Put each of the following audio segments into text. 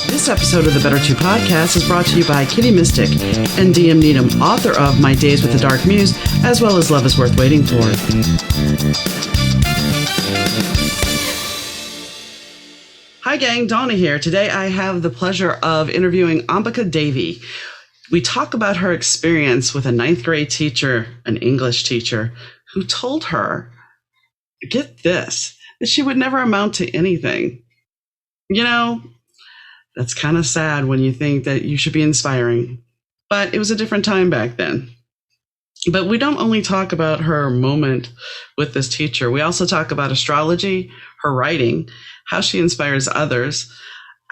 This episode of the Better 2 podcast is brought to you by Kitty Mystic and Needom, author of My Days with the Dark Muse, as well as Love is Worth Waiting For. Hi gang, Donna here. Today I have the pleasure of interviewing Ambika Devi. We talk about her experience with a 9th grade teacher, an English teacher, who told her, get this, that she would never amount to anything. You know, that's kind of sad when you think that you should be inspiring. But it was a different time back then. But we don't only talk about her moment with this teacher. We also talk about astrology, her writing, how she inspires others,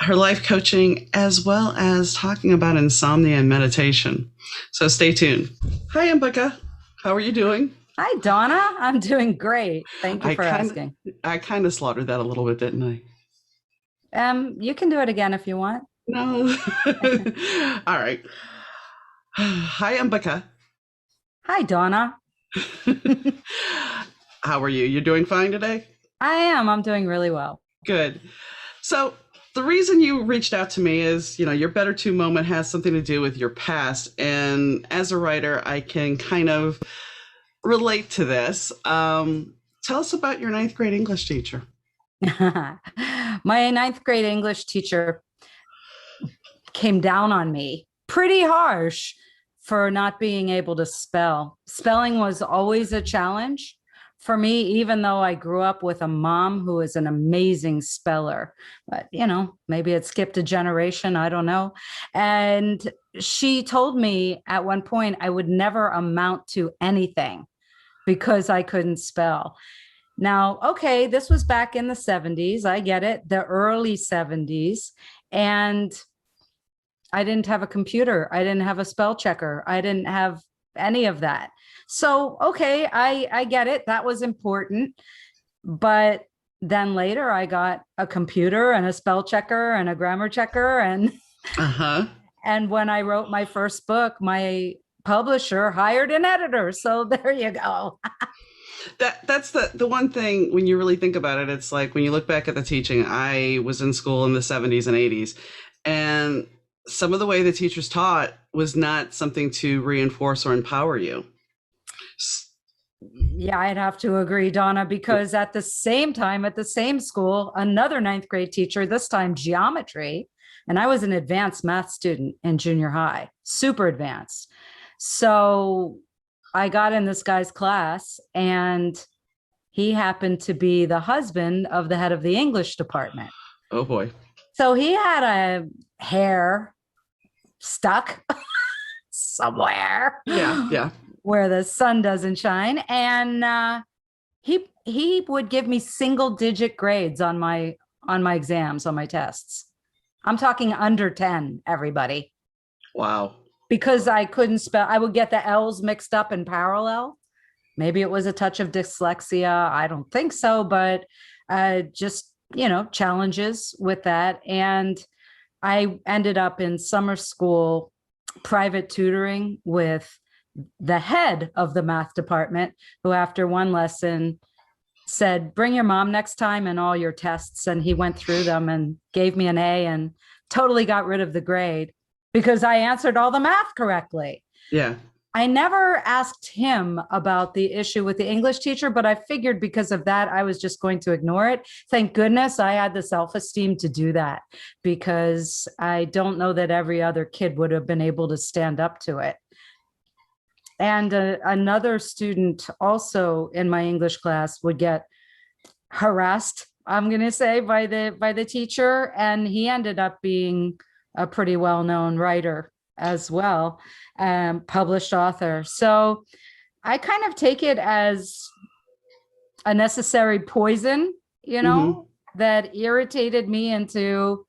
her life coaching, as well as talking about insomnia and meditation. So stay tuned. Hi, Ambika. How are you doing? Hi, Donna. I'm doing great. Thank you for asking. I kind of slaughtered that a little bit, didn't I? You can do it again if you want. No. All right. Hi, Ambika. Hi, Donna. How are you? You're doing fine today? I am. I'm doing really well. Good. So the reason you reached out to me is, your Better 2 moment has something to do with your past. And as a writer, I can kind of relate to this. Tell us about your 9th grade English teacher. My 9th grade English teacher came down on me pretty harsh for not being able to spell. Spelling was always a challenge for me, even though I grew up with a mom who is an amazing speller. But, maybe it skipped a generation. I don't know. And she told me at one point I would never amount to anything because I couldn't spell. Now, okay, this was back in the 70s. I get it, the early 70s. And I didn't have a computer. I didn't have a spell checker. I didn't have any of that. So, okay, I get it. That was important. But then later I got a computer and a spell checker and a grammar checker. And, and when I wrote my first book, my publisher hired an editor. So there you go. That's the one thing when you really think about it. It's like when you look back at the teaching, I was in school in the 70s and 80s, and some of the way the teachers taught was not something to reinforce or empower you. Yeah, I'd have to agree, Donna, because at the same time, at the same school, another 9th grade teacher, this time geometry, and I was an advanced math student in junior high, super advanced. So I got in this guy's class, and he happened to be the husband of the head of the English department. Oh, boy. So he had a hair stuck somewhere. Yeah. Where the sun doesn't shine. And he would give me single-digit grades on my exams, on my tests. I'm talking under 10, everybody. Wow. Because I couldn't spell. I would get the L's mixed up in parallel. Maybe it was a touch of dyslexia. I don't think so, but just, challenges with that. And I ended up in summer school, private tutoring with the head of the math department, who after one lesson said, bring your mom next time and all your tests. And he went through them and gave me an A and totally got rid of the grade, because I answered all the math correctly. Yeah. I never asked him about the issue with the English teacher, but I figured because of that, I was just going to ignore it. Thank goodness I had the self-esteem to do that, because I don't know that every other kid would have been able to stand up to it. And another student also in my English class would get harassed, I'm going to say, by the teacher. And he ended up being a pretty well-known writer as well, published author. So I kind of take it as a necessary poison, that irritated me into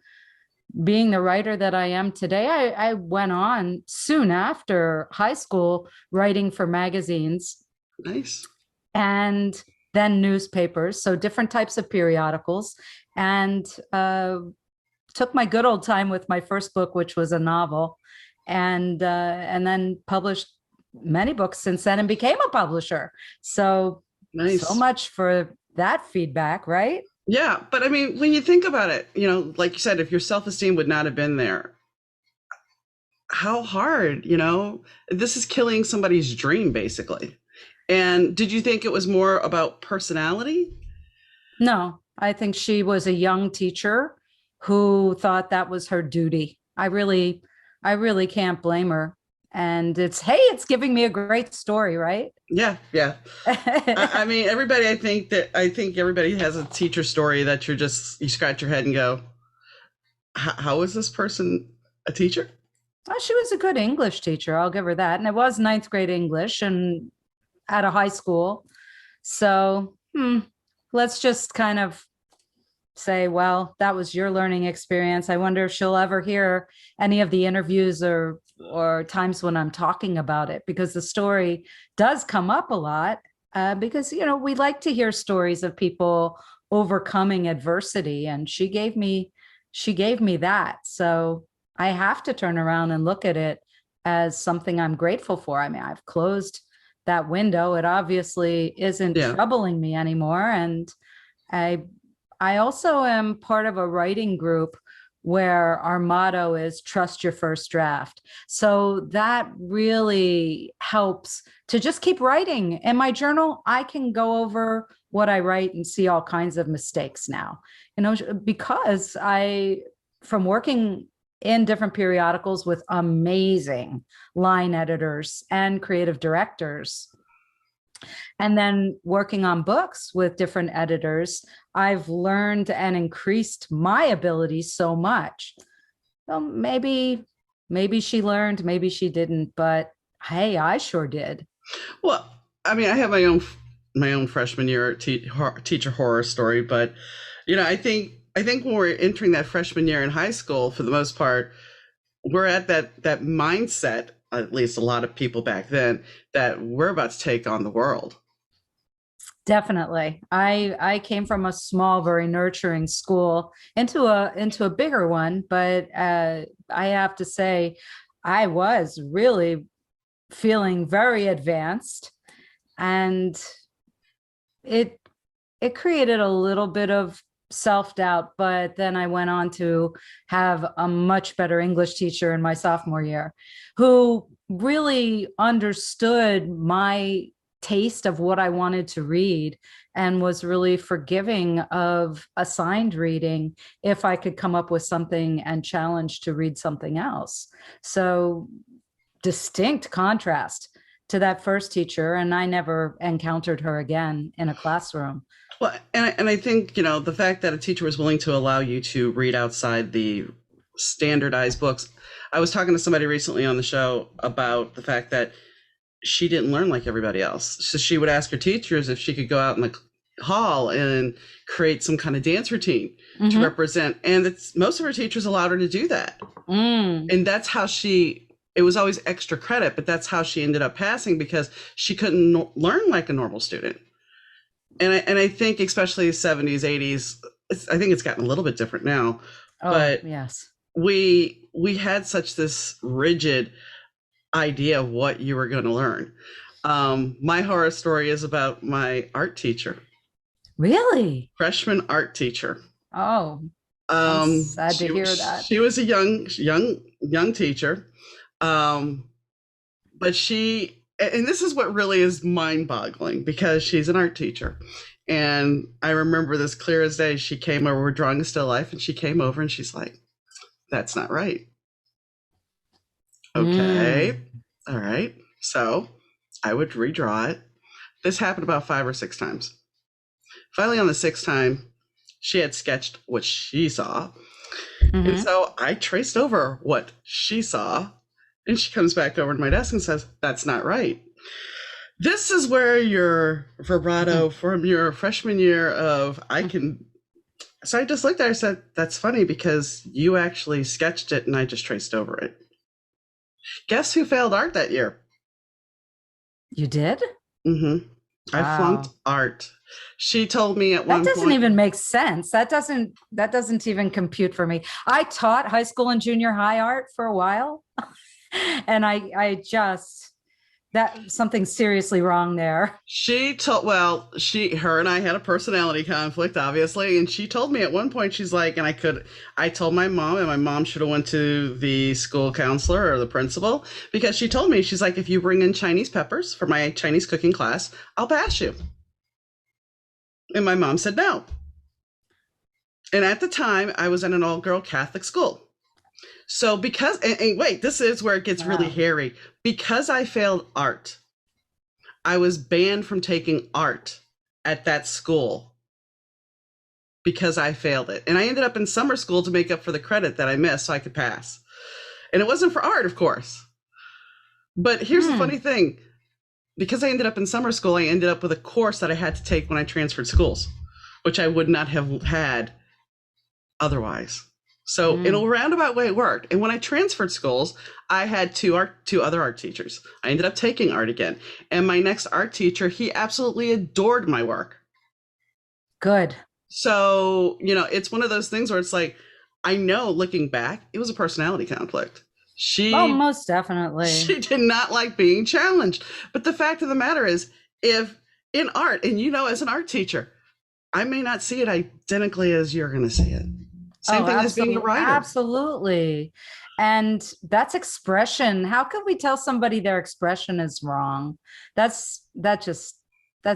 being the writer that I am today. I went on soon after high school writing for magazines. Nice. And then newspapers, so different types of periodicals, and took my good old time with my first book, which was a novel, and then published many books since then and became a publisher. So So Nice. much for that feedback, right? Yeah. But I mean, when you think about it, like you said, if your self esteem would not have been there, how hard, this is killing somebody's dream, basically. And did you think it was more about personality? No, I think she was a young teacher who thought that was her duty. I really can't blame her. And it's giving me a great story, right? Yeah. Yeah. I mean, I think everybody has a teacher story that you scratch your head and go, how is this person a teacher? Well, she was a good English teacher. I'll give her that. And it was ninth grade English and at a high school. So let's just kind of say, well, that was your learning experience. I wonder if she'll ever hear any of the interviews or times when I'm talking about it, because the story does come up a lot. Because we like to hear stories of people overcoming adversity, and she gave me that. So I have to turn around and look at it as something I'm grateful for. I mean, I've closed that window. It obviously isn't Yeah. troubling me anymore, and I I also am part of a writing group where our motto is trust your first draft. So that really helps to just keep writing. In my journal, I can go over what I write and see all kinds of mistakes now, because from working in different periodicals with amazing line editors and creative directors, and then working on books with different editors, I've learned and increased my abilities so much. So maybe she learned, maybe she didn't, but hey, I sure did. Well, I mean, I have my own freshman year teacher horror story, but I think when we're entering that freshman year in high school, for the most part, we're at that mindset. At least a lot of people back then, that we're about to take on the world. Definitely. I came from a small, very nurturing school into a bigger one, but I have to say I was really feeling very advanced, and it it created a little bit of self-doubt. But then I went on to have a much better English teacher in my sophomore year who really understood my taste of what I wanted to read and was really forgiving of assigned reading if I could come up with something and challenge to read something else. So distinct contrast to that first teacher, and I never encountered her again in a classroom. Well, and I think, the fact that a teacher was willing to allow you to read outside the standardized books. I was talking to somebody recently on the show about the fact that she didn't learn like everybody else. So she would ask her teachers if she could go out in the hall and create some kind of dance routine to represent. And most of her teachers allowed her to do that. And that's how it was always extra credit, but that's how she ended up passing, because she couldn't learn like a normal student. And I think especially 70s, 80s, I think it's gotten a little bit different now. Oh, but yes. we had such this rigid idea of what you were going to learn. My horror story is about my art teacher. Really? Freshman art teacher. Oh, I'm sad to hear that. She was a young teacher. But and this is what really is mind-boggling, because she's an art teacher. And I remember this clear as day. She came over, we're drawing a still life, and she came over and she's like, that's not right. Okay. All right. So I would redraw it. This happened about 5 or 6 times. Finally, on the 6th time, she had sketched what she saw. And so I traced over what she saw. And she comes back over to my desk and says, that's not right. This is where your vibrato from your freshman year of So I just looked at her and said, that's funny, because you actually sketched it and I just traced over it. Guess who failed art that year? You did? Wow. I flunked art. She told me at one point. That doesn't even make sense. That doesn't even compute for me. I taught high school and junior high art for a while. And I just, that something seriously wrong there. Her and I had a personality conflict, obviously, and she told me at one point, she's like, I told my mom, and my mom should have went to the school counselor or the principal, because she told me, she's like, if you bring in Chinese peppers for my Chinese cooking class, I'll pass you. And my mom said no. And at the time, I was in an all-girl Catholic school. So and wait, this is where it gets really hairy. Because I failed art, I was banned from taking art at that school because I failed it. And I ended up in summer school to make up for the credit that I missed so I could pass. And it wasn't for art, of course. But here's the funny thing. Because I ended up in summer school, I ended up with a course that I had to take when I transferred schools, which I would not have had otherwise. So in a roundabout way, it worked. And when I transferred schools, I had two other art teachers. I ended up taking art again. And my next art teacher, he absolutely adored my work. Good. So, it's one of those things where it's like, I know looking back, it was a personality conflict. Most definitely. She did not like being challenged. But the fact of the matter is, if in art, and as an art teacher, I may not see it identically as you're going to see it. Same thing as being a writer. Absolutely. And that's expression. How could we tell somebody their expression is wrong? That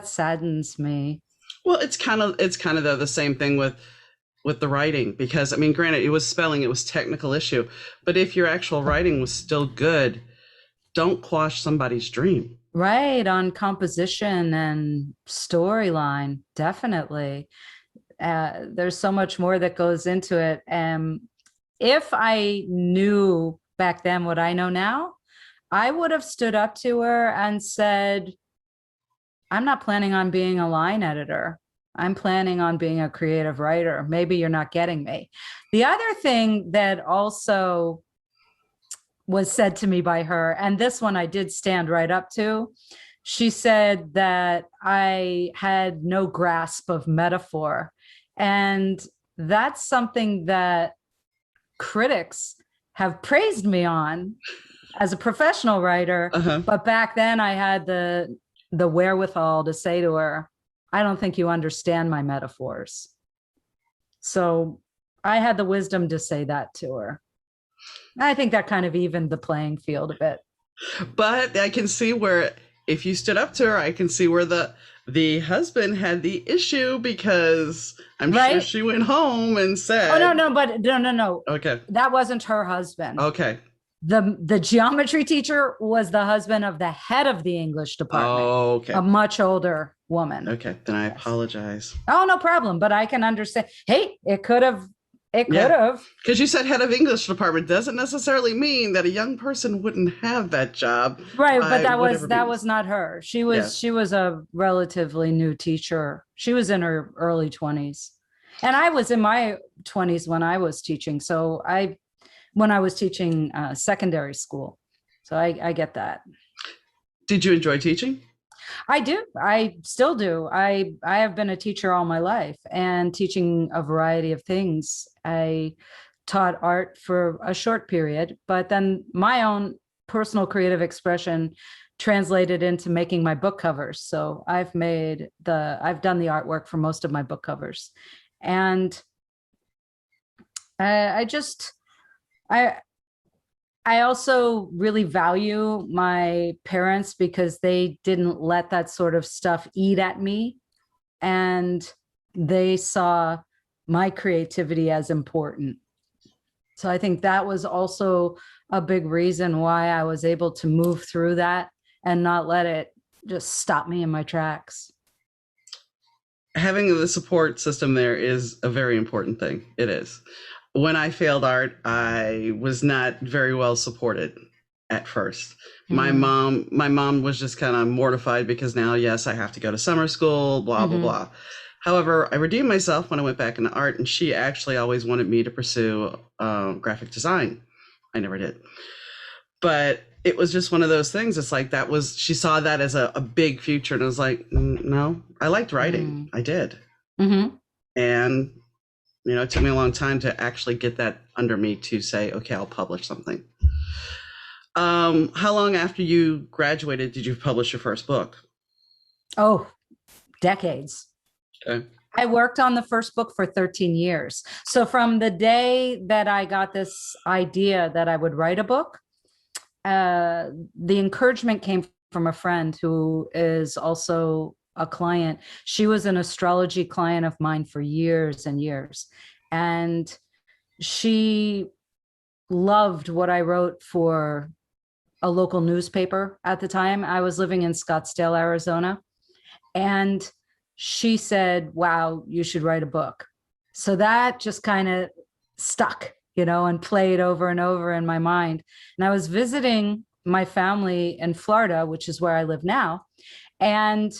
saddens me. Well, it's kind of the same thing with the writing, because granted, it was spelling, it was technical issue, but if your actual writing was still good, don't quash somebody's dream. Right, on composition and storyline, definitely. There's so much more that goes into it. If I knew back then what I know now, I would have stood up to her and said, I'm not planning on being a line editor. I'm planning on being a creative writer. Maybe you're not getting me. The other thing that also was said to me by her, and this one I did stand right up to, she said that I had no grasp of metaphor. And that's something that critics have praised me on as a professional writer. But back then I had the wherewithal to say to her, I don't think you understand my metaphors. So I had the wisdom to say that to her. I think that kind of evened the playing field a bit. But I can see where, if you stood up to her, I can see where the husband had the issue, because I'm sure she went home and said, oh, no. Okay. That wasn't her husband. Okay. The geometry teacher was the husband of the head of the English department. Oh, okay. A much older woman. Okay. Then I apologize. Oh, no problem. But I can understand. Hey, it could have. Because you said head of English department doesn't necessarily mean that a young person wouldn't have that job. Right. But that was not her. She was a relatively new teacher. She was in her early 20s. And I was in my 20s when I was teaching. So when I was teaching secondary school. So I get that. Did you enjoy teaching? I do. I still do. I have been a teacher all my life, and teaching a variety of things. I taught art for a short period, but then my own personal creative expression translated into making my book covers. So I've done the artwork for most of my book covers. And I also really value my parents, because they didn't let that sort of stuff eat at me. And they saw my creativity as important. So I think that was also a big reason why I was able to move through that and not let it just stop me in my tracks. Having the support system there is a very important thing. It is. When I failed art, I was not very well supported at first. My mom was just kind of mortified, because now, yes, I have to go to summer school, blah, blah, blah. However, I redeemed myself when I went back into art, and she actually always wanted me to pursue graphic design. I never did. But it was just one of those things. It's like, she saw that as a big future. And I was like, no, I liked writing. I did. And it took me a long time to actually get that under me to say, okay, I'll publish something. How long after you graduated did you publish your first book? Oh, decades. Okay. I worked on the first book for 13 years. So from the day that I got this idea that I would write a book, the encouragement came from a friend who is also a client. She was an astrology client of mine for years and years. And she loved what I wrote for a local newspaper at the time. I was living in Scottsdale, Arizona. And she said, wow, you should write a book. So that just kind of stuck, and played over and over in my mind. And I was visiting my family in Florida, which is where I live now. And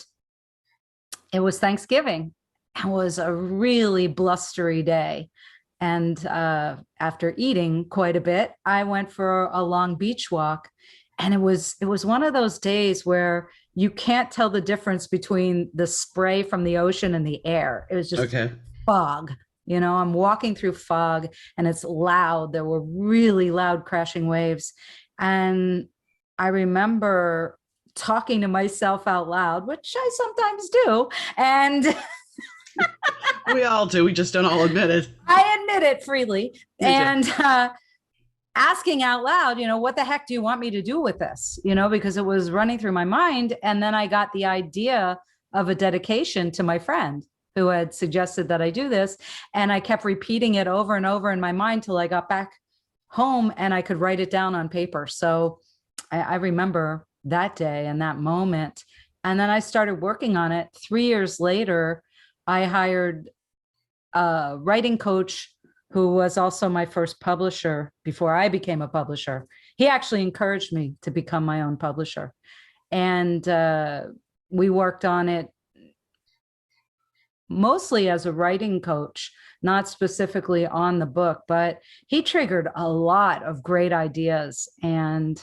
it was Thanksgiving. It was a really blustery day. And after eating quite a bit, I went for a long beach walk. And it was one of those days where you can't tell the difference between the spray from the ocean and the air. It was just fog. I'm walking through fog and it's loud. There were really loud crashing waves. And I remember talking to myself out loud, which I sometimes do. And we all do. We just don't all admit it. I admit it freely. And asking out loud, what the heck do you want me to do with this? Because it was running through my mind. And then I got the idea of a dedication to my friend who had suggested that I do this. And I kept repeating it over and over in my mind till I got back home and I could write it down on paper. So I remember that day and that moment. And then I started working on it. 3 years later, I hired a writing coach who was also my first publisher before I became a publisher. He actually encouraged me to become my own publisher. And we worked on it mostly as a writing coach, not specifically on the book, but he triggered a lot of great ideas. And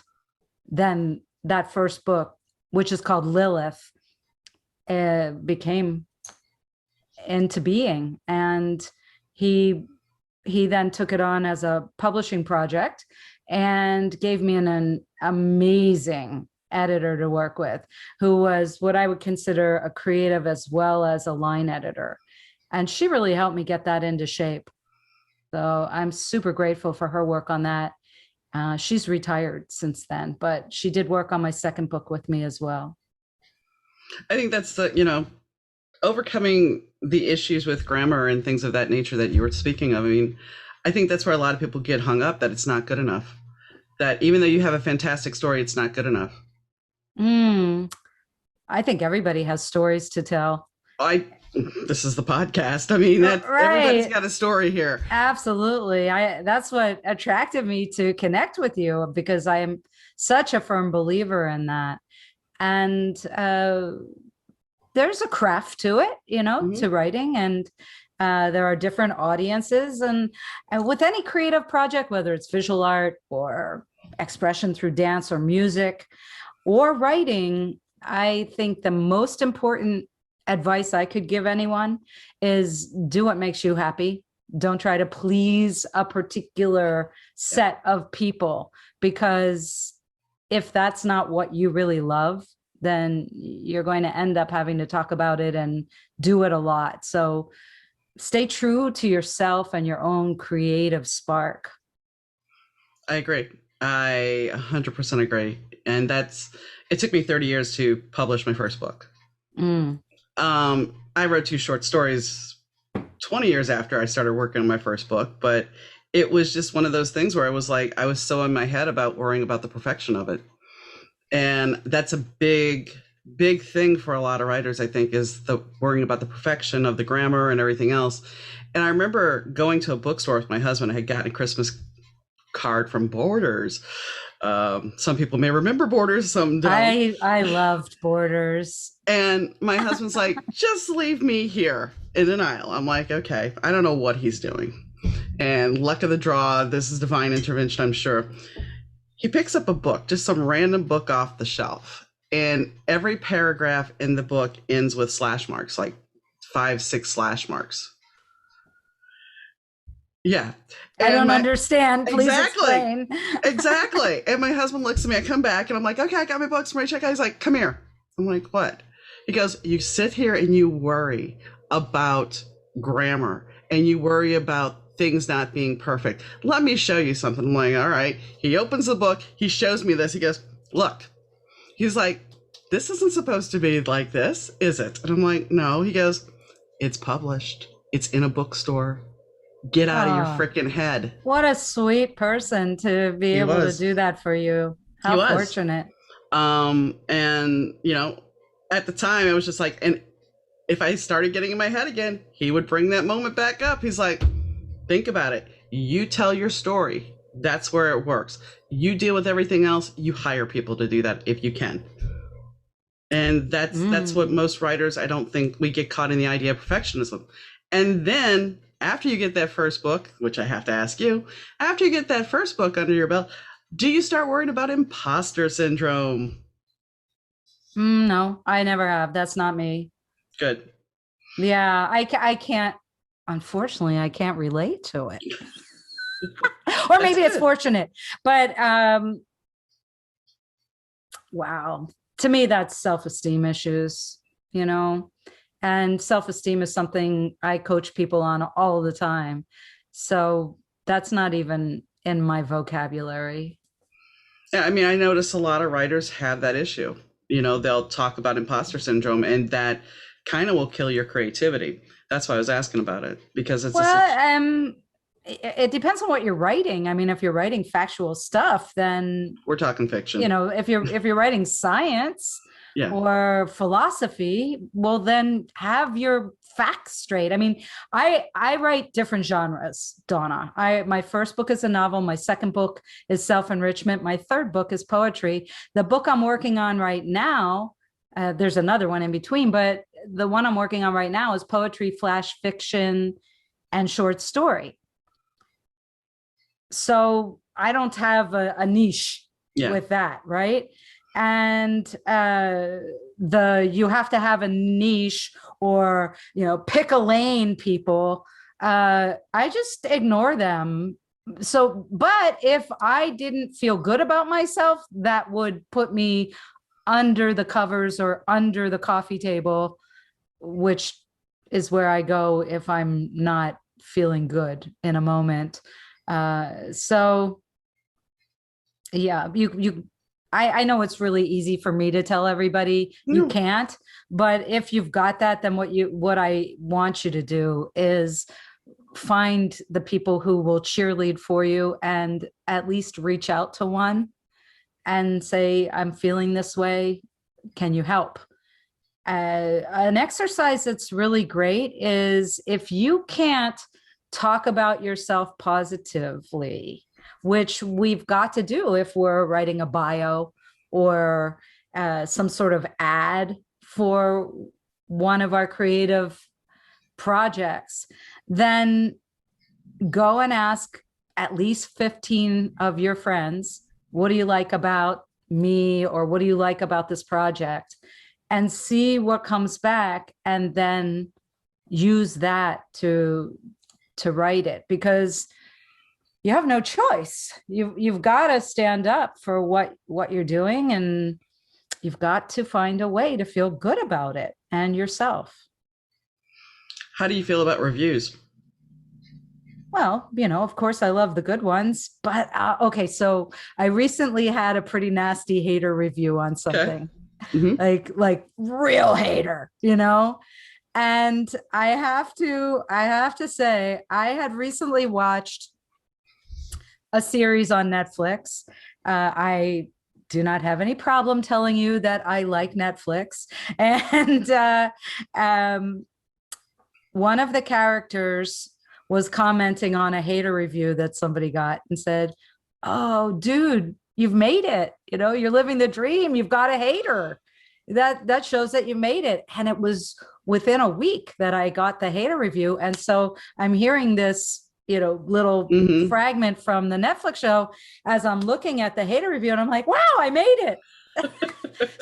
then that first book, which is called Lilith, became into being. And he then took it on as a publishing project and gave me an amazing editor to work with, who was what I would consider a creative as well as a line editor. And she really helped me get that into shape. So I'm super grateful for her work on that. She's retired since then, but she did work on my second book with me as well. I think that's overcoming the issues with grammar and things of that nature that you were speaking of. I mean, I think that's where a lot of people get hung up, that it's not good enough. That even though you have a fantastic story, it's not good enough. I think everybody has stories to tell. This is the podcast. I mean, everybody's got a story here. Absolutely. That's what attracted me to connect with you, because I am such a firm believer in that. And there's a craft to it, to writing, and there are different audiences. And with any creative project, whether it's visual art or expression through dance or music or writing, I think the most important advice I could give anyone is do what makes you happy. Don't try to please a particular set of people, because if that's not what you really love, then you're going to end up having to talk about it and do it a lot. So stay true to yourself and your own creative spark. I agree. I 100% agree. And it took me 30 years to publish my first book. I wrote 2 short stories 20 years after I started working on my first book, but it was just one of those things where I was so in my head about worrying about the perfection of it. And that's a big thing for a lot of writers, I think, is the worrying about the perfection of the grammar and everything else. And I remember going to a bookstore with my husband. I had gotten a Christmas card from Borders. Some people may remember Borders, some don't. I loved Borders. And my husband's like, just leave me here in an aisle. I'm like, okay, I don't know what he's doing. And luck of the draw, this is divine intervention, I'm sure. He picks up a book, just some random book off the shelf. And every paragraph in the book ends with slash marks, like 5, 6 slash marks. Yeah. I don't my, understand. Please exactly. explain. Exactly. And my husband looks at me. I come back and I'm like, okay, I got my books. I'm ready to check out. He's like, come here. I'm like, what? He goes, you sit here and you worry about grammar and you worry about things not being perfect. Let me show you something. I'm like, all right. He opens the book. He shows me this. He goes, look. He's like, this isn't supposed to be like this, is it? And I'm like, no. He goes, it's published. It's in a bookstore. Get out of your Oh, freaking head. what a sweet person to be He able to was. do that for you. He How was. fortunate. And at the time I was just like, and if I started getting in my head again, he would bring that moment back up. He's like, think about it. You tell your story. That's where it works. You deal with everything else. You hire people to do that if you can. And that's what most writers, I don't think we get caught in the idea of perfectionism. And then after you get that first book, which I have to ask you, after you get that first book under your belt, do you start worrying about imposter syndrome? No, I never have. That's not me. Good. Yeah, I can't, unfortunately, I can't relate to it. Or maybe it's fortunate, but wow. To me, that's self-esteem issues, and self-esteem is something I coach people on all the time. So that's not even in my vocabulary. Yeah, I mean, I notice a lot of writers have that issue. They'll talk about imposter syndrome, and that kind of will kill your creativity. That's why I was asking about it, because it's it depends on what you're writing. I mean, if you're writing factual stuff, then we're talking fiction. If you're writing science, yeah, or philosophy, well, then have your facts straight. I mean, I write different genres, Donna. My first book is a novel. My second book is self-enrichment. My third book is poetry. The book I'm working on right now, there's another one in between, but the one I'm working on right now is poetry, flash fiction, and short story. So I don't have a niche with that, right? And you have to have a niche, or pick a lane, people. I just ignore them. So, but if I didn't feel good about myself, that would put me under the covers or under the coffee table, which is where I go if I'm not feeling good in a moment. So yeah, I know it's really easy for me to tell everybody you can't, but if you've got that, then what I want you to do is find the people who will cheerlead for you, and at least reach out to one and say, I'm feeling this way. Can you help? An exercise that's really great is, if you can't talk about yourself positively, which we've got to do if we're writing a bio or some sort of ad for one of our creative projects, then go and ask at least 15 of your friends, what do you like about me, or what do you like about this project, and see what comes back, and then use that to write it, because you have no choice. You've got to stand up for what you're doing, and you've got to find a way to feel good about it and yourself. How do you feel about reviews? Well, of course I love the good ones, but okay. So I recently had a pretty nasty hater review on something, like real hater, and I have to say, I had recently watched a series on Netflix. I do not have any problem telling you that I like Netflix. And one of the characters was commenting on a hater review that somebody got, and said, oh, dude, you've made it. You're living the dream. You've got a hater. That shows that you made it. And it was within a week that I got the hater review. And so I'm hearing this, little fragment from the Netflix show as I'm looking at the hater review, and I'm like, wow, I made it.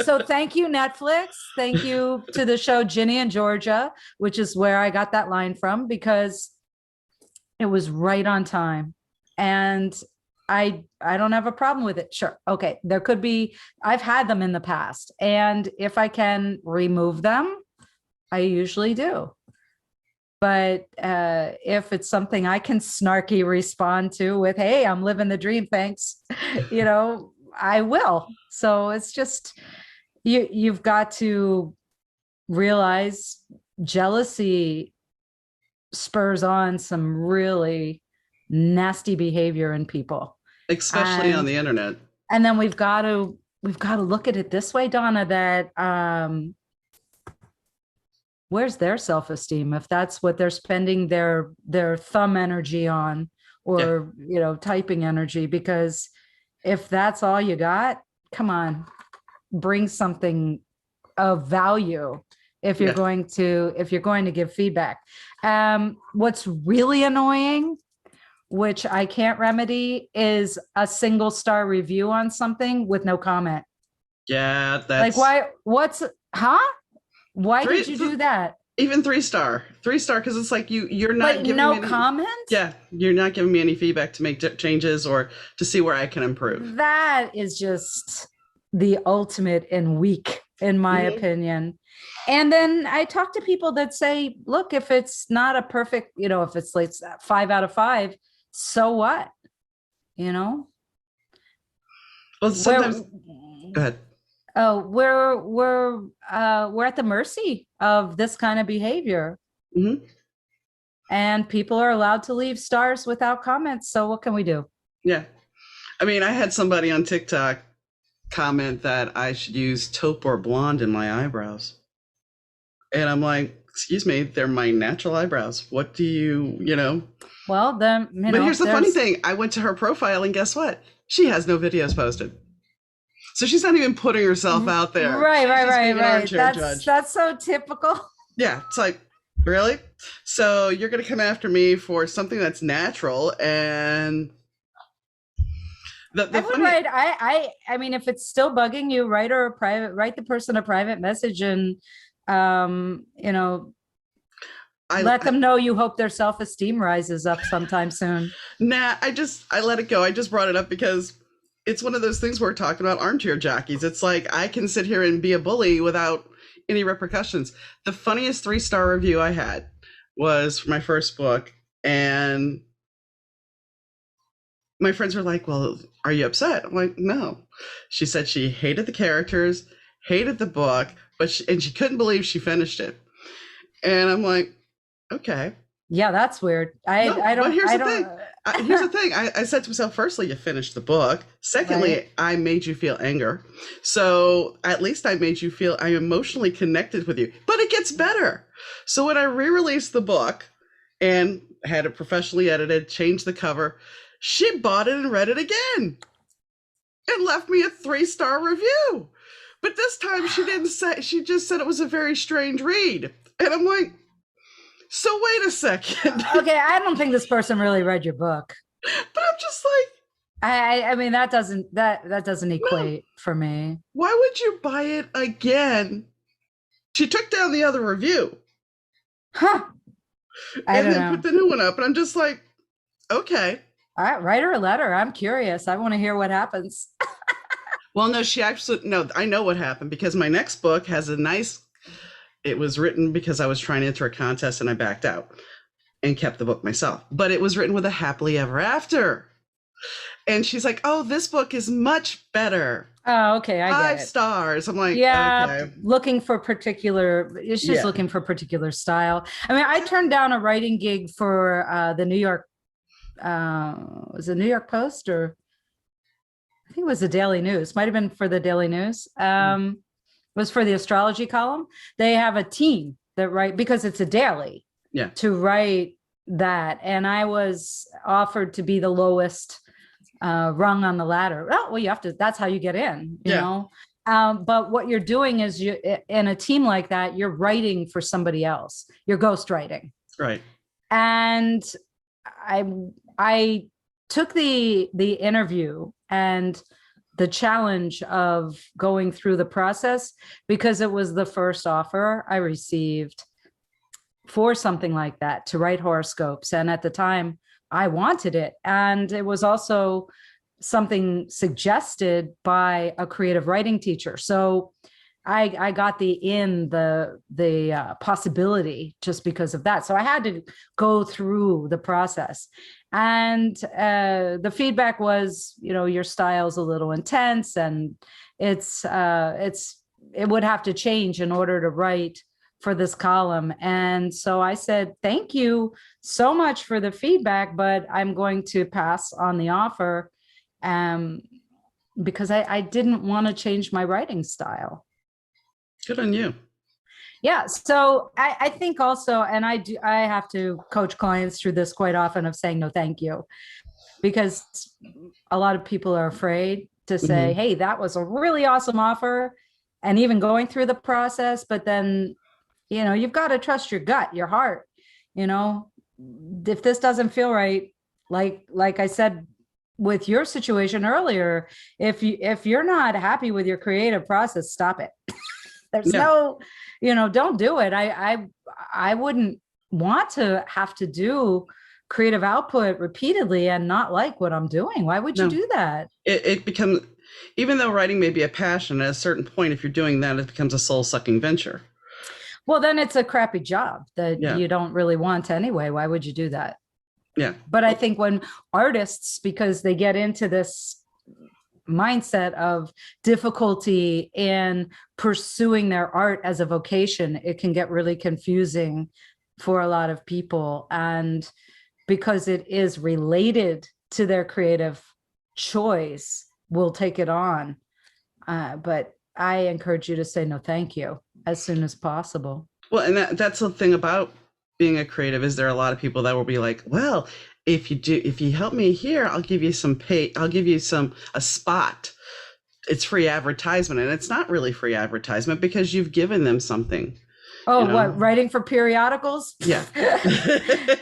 So thank you, Netflix. Thank you to the show Ginny and Georgia, which is where I got that line from, because It was right on time. And I don't have a problem with it. Sure. Okay. There could be, I've had them in the past. And if I can remove them, I usually do. But if it's something I can snarky respond to with, hey, I'm living the dream, thanks, I will. So it's just, you've got to realize jealousy spurs on some really nasty behavior in people, especially on the internet. And then we've got to look at it this way, Donna, that where's their self-esteem if that's what they're spending their thumb energy on, or typing energy? Because if that's all you got, come on, bring something of value if you're going to give feedback. What's really annoying, which I can't remedy, is a single star review on something with no comment. Yeah, that's like, why did you do that? Even 3-star, because it's like you're not giving no me any comment. Yeah, you're not giving me any feedback to make changes or to see where I can improve. That is just the ultimate and weak, in my opinion. And then I talk to people that say, look, if it's not a perfect, if it's like 5 out of 5, so what? Well, sometimes. Go ahead. Oh, we're at the mercy of this kind of behavior. Mm-hmm. And people are allowed to leave stars without comments. So what can we do? Yeah. I mean, I had somebody on TikTok comment that I should use taupe or blonde in my eyebrows. And I'm like, excuse me, they're my natural eyebrows. What do you? Well, then, but here's the funny thing. I went to her profile and guess what? She has no videos posted. So she's not even putting herself out there. Right. That's so typical. Yeah. It's like, really? So you're going to come after me for something that's natural. And I mean, if it's still bugging you, write the person a private message and, let them know you hope their self-esteem rises up sometime soon. Nah, I let it go. I just brought it up because it's one of those things where we're talking about armchair jockeys. It's like I can sit here and be a bully without any repercussions. The funniest 3-star review I had was for my first book, and my friends were like, well, are you upset? I'm like, no. She said she hated the characters, hated the book, but she couldn't believe she finished it. And I'm like, okay. Yeah, that's weird. Here's the thing. I said to myself, firstly, you finished the book. Secondly, right. I made you feel anger. So at least I made you feel I'm emotionally connected with you. But it gets better. So when I re-released the book and had it professionally edited, changed the cover, she bought it and read it again and left me a 3-star review. But this time she just said it was a very strange read. And I'm like, so wait a second. Okay, I don't think this person really read your book. But I'm just like, I mean, that doesn't equate for me. Why would you buy it again? She took down the other review. Huh. And then put the new one up. And I'm just like, okay. All right, write her a letter. I'm curious. I want to hear what happens. Well, no, I know what happened because my next book has it was written because I was trying to enter a contest and I backed out and kept the book myself. But it was written with a happily ever after. And she's like, oh, this book is much better. Oh, okay. I get it. 5 stars. I'm like, yeah, okay. Looking for particular style. I mean, I turned down a writing gig for the New York, was it New York Post or I think it was the Daily News. Might've been for the Daily News. Was for the astrology column. They have a team that write, because it's a daily, to write that. And I was offered to be the lowest rung on the ladder. Oh, well, that's how you get in, you know? But what you're doing is in a team like that, you're writing for somebody else. You're ghostwriting. Right. And I took the interview and the challenge of going through the process because it was the first offer I received for something like that, to write horoscopes. And at the time I wanted it. And it was also something suggested by a creative writing teacher. So I got the possibility just because of that. So I had to go through the process. And the feedback was, your style's a little intense, and it would have to change in order to write for this column. And so I said, thank you so much for the feedback, but I'm going to pass on the offer, because I didn't want to change my writing style. Good on you. Yeah. So I think also, and I have to coach clients through this quite often, of saying no, thank you, because a lot of people are afraid to say, hey, that was a really awesome offer, and even going through the process. But then, you've got to trust your gut, your heart. If this doesn't feel right, like I said with your situation earlier, if you're not happy with your creative process, stop it. There's no, don't do it. I wouldn't want to have to do creative output repeatedly and not like what I'm doing. Why would you do that? It becomes, even though writing may be a passion, at a certain point, if you're doing that, it becomes a soul-sucking venture. Well, then it's a crappy job that you don't really want anyway. Why would you do that? Yeah. But I think when artists, because they get into this mindset of difficulty in pursuing their art as a vocation, it can get really confusing for a lot of people. And because it is related to their creative choice, we'll take it on. But I encourage you to say no, thank you, as soon as possible. Well, and that's the thing about being a creative, is there are a lot of people that will be like, well, if you help me here, I'll give you a spot. It's free advertisement. And it's not really free advertisement, because you've given them something. Oh, what, writing for periodicals? Yeah.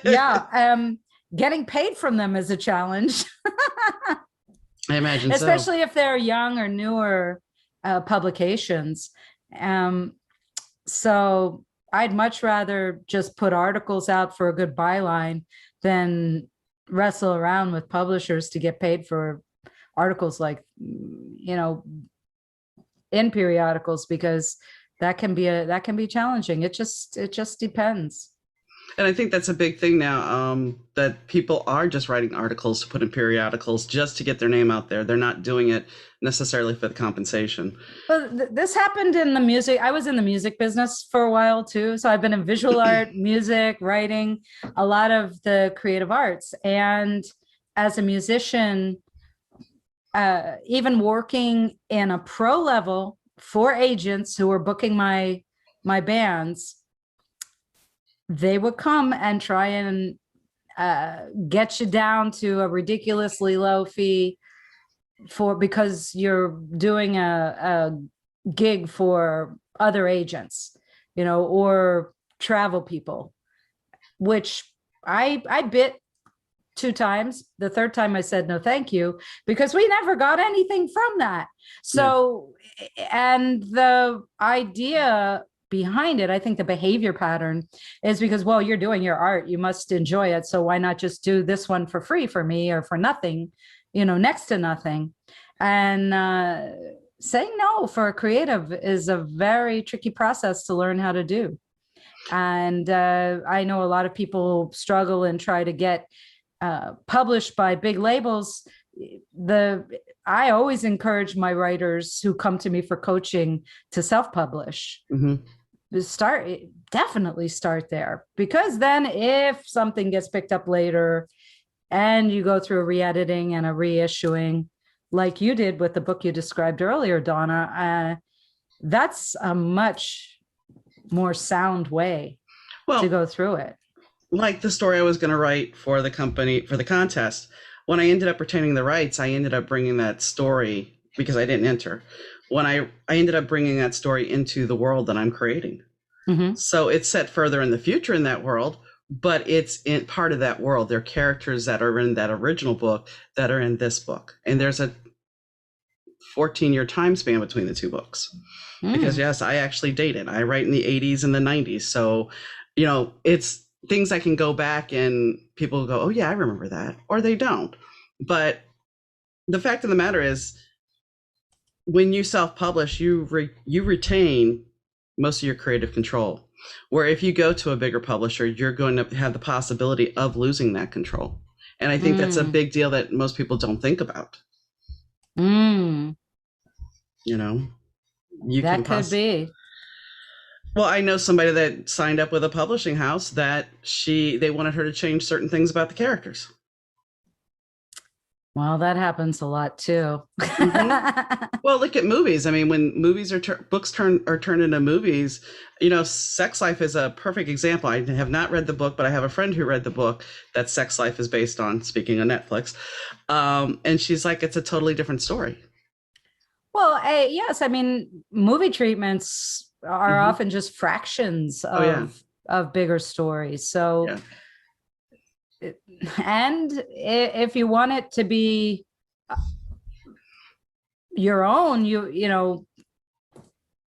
Yeah. Getting paid from them is a challenge. I imagine especially if they're young or newer publications. So I'd much rather just put articles out for a good byline than wrestle around with publishers to get paid for articles, like, in periodicals, because that can be challenging. It just depends. And I think that's a big thing now, that people are just writing articles to put in periodicals just to get their name out there. They're not doing it necessarily for the compensation. Well, this happened in the music. I was in the music business for a while too. So I've been in visual art, music, writing, a lot of the creative arts. And as a musician, even working in a pro level for agents who were booking my bands, they would come and try and get you down to a ridiculously low fee because you're doing a gig for other agents, or travel people, which I bit 2 times. The third time I said no, thank you, because we never got anything from that. So, and the idea behind it, I think the behavior pattern is because, well, you're doing your art, you must enjoy it. So why not just do this one for free for me, or for nothing, next to nothing? And saying no for a creative is a very tricky process to learn how to do. And I know a lot of people struggle and try to get published by big labels. I always encourage my writers who come to me for coaching to self-publish. Definitely start there, because then if something gets picked up later and you go through a re-editing and a reissuing, like you did with the book you described earlier, Donna, that's a much more sound way to go through it. Like the story I was going to write for the company, for the contest, when I ended up retaining the rights, I ended up bringing that story, because I didn't enter, when I ended up bringing that story into the world that I'm creating. So it's set further in the future in that world, but it's in part of that world. There are characters that are in that original book that are in this book. And there's a 14-year time span between the 2 books. Because yes, I actually dated. I write in the 80s and the 90s. So, it's things I can go back and people go, oh yeah, I remember that, or they don't. But the fact of the matter is, when you self-publish, you retain most of your creative control. Where if you go to a bigger publisher, you're going to have the possibility of losing that control. And I think that's a big deal that most people don't think about. You that could be. Well, I know somebody that signed up with a publishing house that they wanted her to change certain things about the characters. Well, that happens a lot too. Well, look at movies. I mean, when movies books are turned into movies, Sex Life is a perfect example. I have not read the book, but I have a friend who read the book that Sex Life is based on, speaking of Netflix. And she's like, it's a totally different story. Well, yes. I mean, movie treatments are often just fractions of bigger stories. So, and if you want it to be your own, you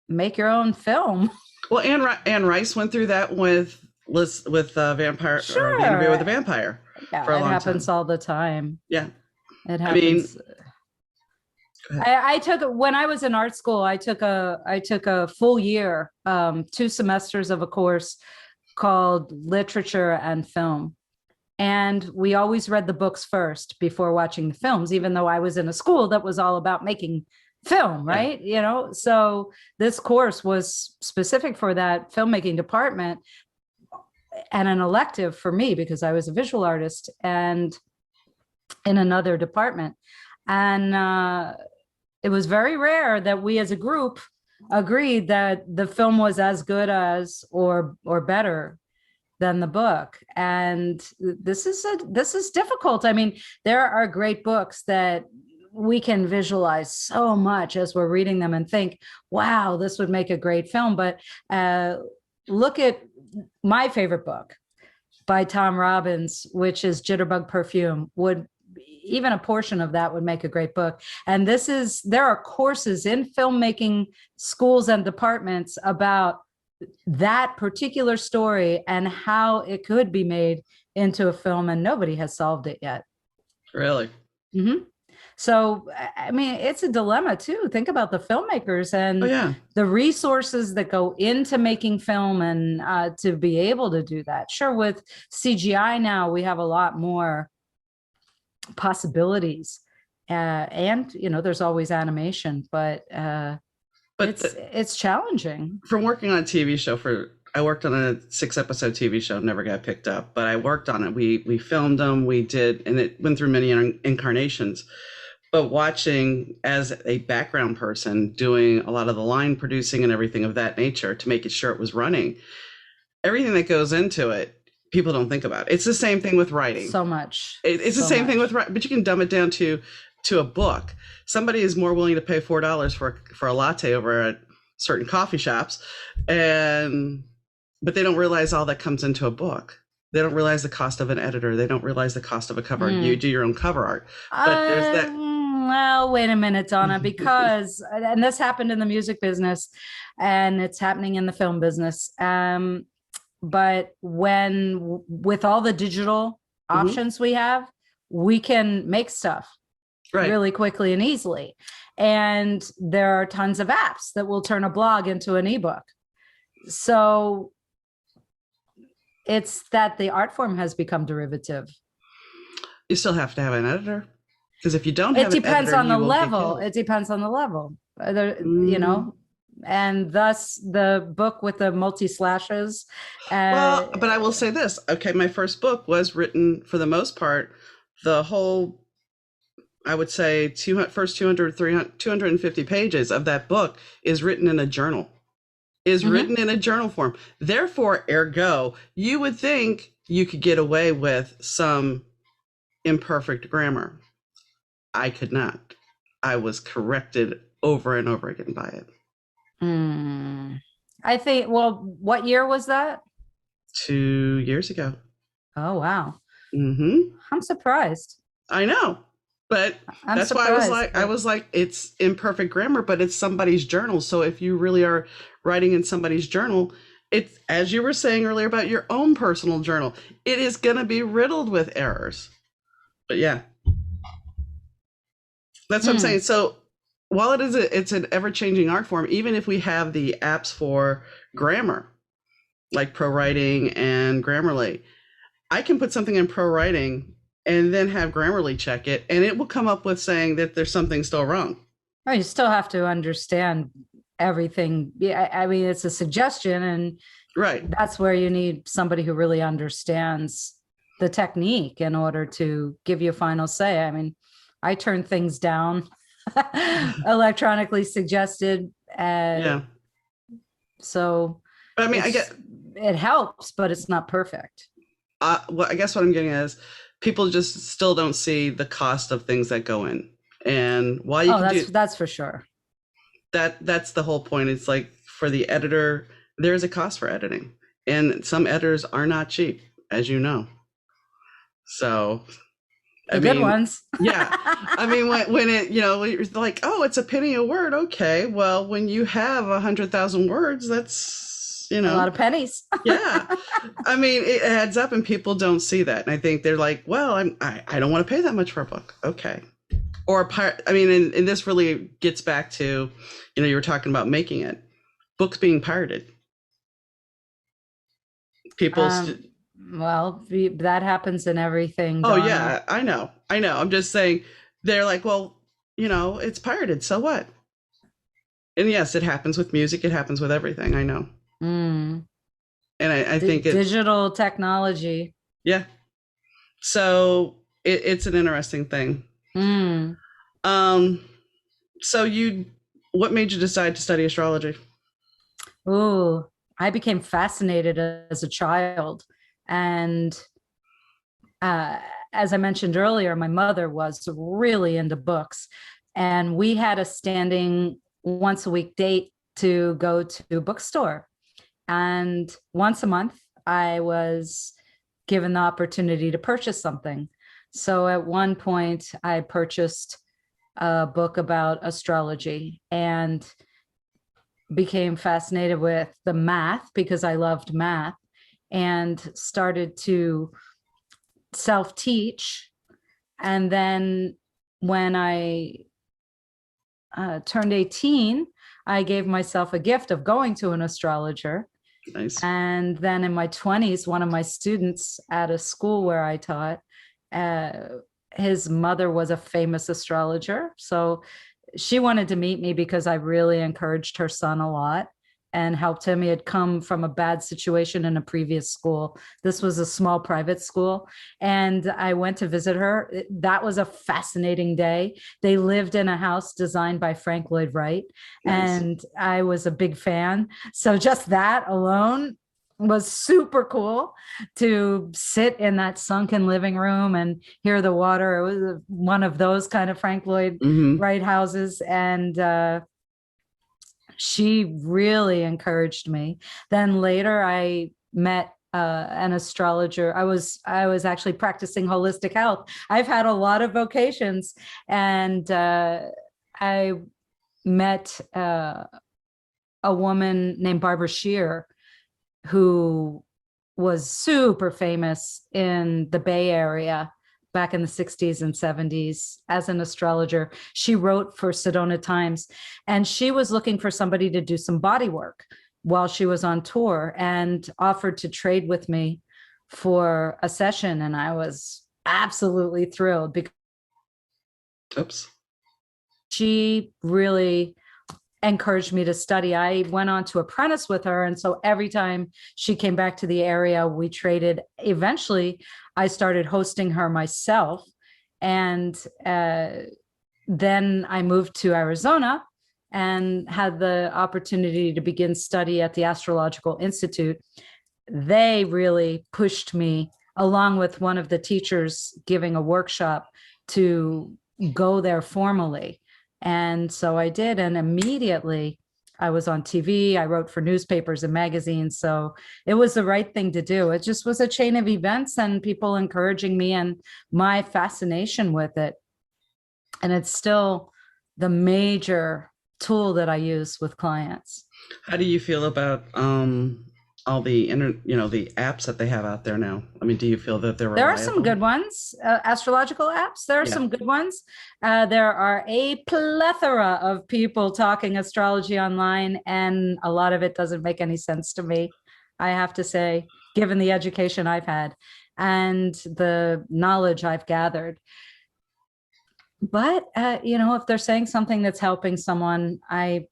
make your own film. Well, Anne Rice went through that with Vampire, or The Interview with the Vampire. Yeah, it happens all the time. Yeah, it happens. I took, when I was in art school, I took a full year, 2 semesters of a course called Literature and Film. And we always read the books first before watching the films, even though I was in a school that was all about making film, right? So this course was specific for that filmmaking department and an elective for me because I was a visual artist and in another department. And it was very rare that we as a group agreed that the film was as good as or better than the book. And this is difficult. I mean, there are great books that we can visualize so much as we're reading them and think, wow, this would make a great film. But look at my favorite book by Tom Robbins, which is Jitterbug Perfume. Even a portion of that would make a great book. And there are courses in filmmaking schools and departments about that particular story and how it could be made into a film, and nobody has solved it yet. Really? So, I mean, it's a dilemma too. Think about the filmmakers and the resources that go into making film and to be able to do that. Sure, with CGI now, we have a lot more possibilities. And, there's always animation, but it's challenging. From working on a TV show I worked on a 6-episode TV show, never got picked up, but I worked on it. We filmed them, we did, and it went through many incarnations. But watching as a background person, doing a lot of the line producing and everything of that nature to make sure it was running, everything that goes into it, people don't think about. It's the same thing with writing. So much. It's the same thing with writing, but you can dumb it down to a book. Somebody is more willing to pay $4 for a latte over at certain coffee shops, but they don't realize all that comes into a book. They don't realize the cost of an editor. They don't realize the cost of a cover. You do your own cover art, but there's that. Well, wait a minute, Donna, because and this happened in the music business, and it's happening in the film business. But with all the digital options we have, we can make stuff really quickly and easily. And there are tons of apps that will turn a blog into an ebook. So it's that the art form has become derivative. You still have to have an editor, because if you don't have it depends on the level. It depends on the level, and thus the book with the multi-slashes. Well, but I will say this. Okay, my first book was written, for the most part, the whole, I would say, first 200, 300, 250 pages of that book is written in a journal. Written in a journal form. Therefore, ergo, you would think you could get away with some imperfect grammar. I could not. I was corrected over and over again by it. I think, well, what year was that? 2 years ago. Oh, wow. I'm surprised. I know. But that's surprised. Why I was like, it's imperfect grammar, but it's somebody's journal. So if you really are writing in somebody's journal, it's, as you were saying earlier about your own personal journal, it is going to be riddled with errors. But yeah, that's what I'm saying. So while it's an ever-changing art form, even if we have the apps for grammar, like Pro Writing and Grammarly, I can put something in Pro Writing and then have Grammarly check it, and it will come up with saying that there's something still wrong. Oh, you still have to understand everything. Yeah, I mean, it's a suggestion, and Right. that's where you need somebody who really understands the technique in order to give you a final say. I mean, I turn things down electronically suggested. Yeah. So But I mean, it helps, but it's not perfect. Well, I guess what I'm getting at is people just still don't see the cost of things that go in, and why you that's for sure. That's the whole point. It's like, for the editor, there's a cost for editing, and some editors are not cheap, as you know. So the good ones. Yeah. I mean, when it, you're like, oh, it's a penny a word. Okay. Well, when you have 100,000 words, that's, a lot of pennies. Yeah. I mean, it adds up, and people don't see that. And I think they're like, well, I don't want to pay that much for a book. Okay. Or I mean, and this really gets back to, you were talking about making it, books being pirated. People. Well, that happens in everything. Oh, yeah, I know. I'm just saying, they're like, well, it's pirated. So what? And yes, it happens with music. It happens with everything. I know. And I think it's digital technology. Yeah. So it's an interesting thing. So what made you decide to study astrology? Oh, I became fascinated as a child. And as I mentioned earlier, my mother was really into books. And we had a standing once a week date to go to a bookstore. And once a month, I was given the opportunity to purchase something. So at one point, I purchased a book about astrology and became fascinated with the math because I loved math, and started to self-teach. And then when I turned 18, I gave myself a gift of going to an astrologer. Nice. And then in my 20s, one of my students at a school where I taught, his mother was a famous astrologer. So she wanted to meet me because I really encouraged her son a lot and helped him. He had come from a bad situation in a previous school. This was a small private school. And I went to visit her. That was a fascinating day. They lived in a house designed by Frank Lloyd Wright. Nice. And I was a big fan. So just that alone was super cool, to sit in that sunken living room and hear the water. It was one of those kind of Frank Lloyd Wright houses. And she really encouraged me. Then later I met an astrologer. I was actually practicing holistic health. I've had a lot of vocations, and I met a woman named Barbara Shear, who was super famous in the Bay Area back in the 60s and 70s as an astrologer. She wrote for Sedona Times, and she was looking for somebody to do some body work while she was on tour, and offered to trade with me for a session. And I was absolutely thrilled because she really encouraged me to study. I went on to apprentice with her. And so every time she came back to the area, we traded. Eventually, I started hosting her myself. And then I moved to Arizona and had the opportunity to begin study at the Astrological Institute. They really pushed me, along with one of the teachers giving a workshop, to go there formally. And so I did, and immediately I was on TV. I wrote for newspapers and magazines. So it was the right thing to do. It just was a chain of events and people encouraging me and my fascination with it. And it's still the major tool that I use with clients. How do you feel about all the the apps that they have out there now? I mean, do you feel that they're There are reliable? some good ones, astrological apps. There are Yeah. some good ones. There are a plethora of people talking astrology online, and a lot of it doesn't make any sense to me, I have to say, given the education I've had and the knowledge I've gathered. But if they're saying something that's helping someone, hey,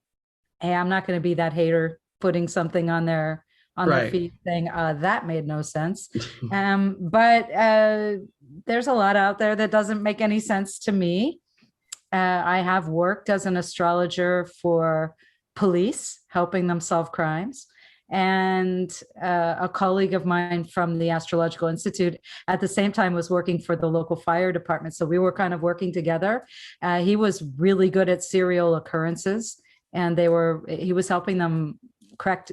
I'm not going to be that hater putting something on their Right. feed saying that made no sense. But there's a lot out there that doesn't make any sense to me. I have worked as an astrologer for police, helping them solve crimes. And a colleague of mine from the Astrological Institute at the same time was working for the local fire department. So we were kind of working together. He was really good at serial occurrences, and he was helping them correct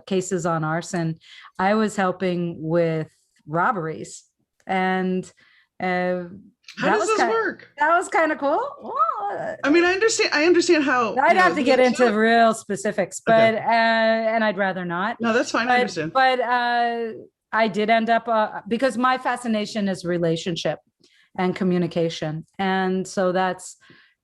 cases on arson. I was helping with robberies. And How does this work? that was kind of cool. Well, I mean, I understand how. I'd have to get into real specifics, but Okay. and I'd rather not. No, that's fine. I understand. But I did end up because my fascination is relationship and communication, and so that's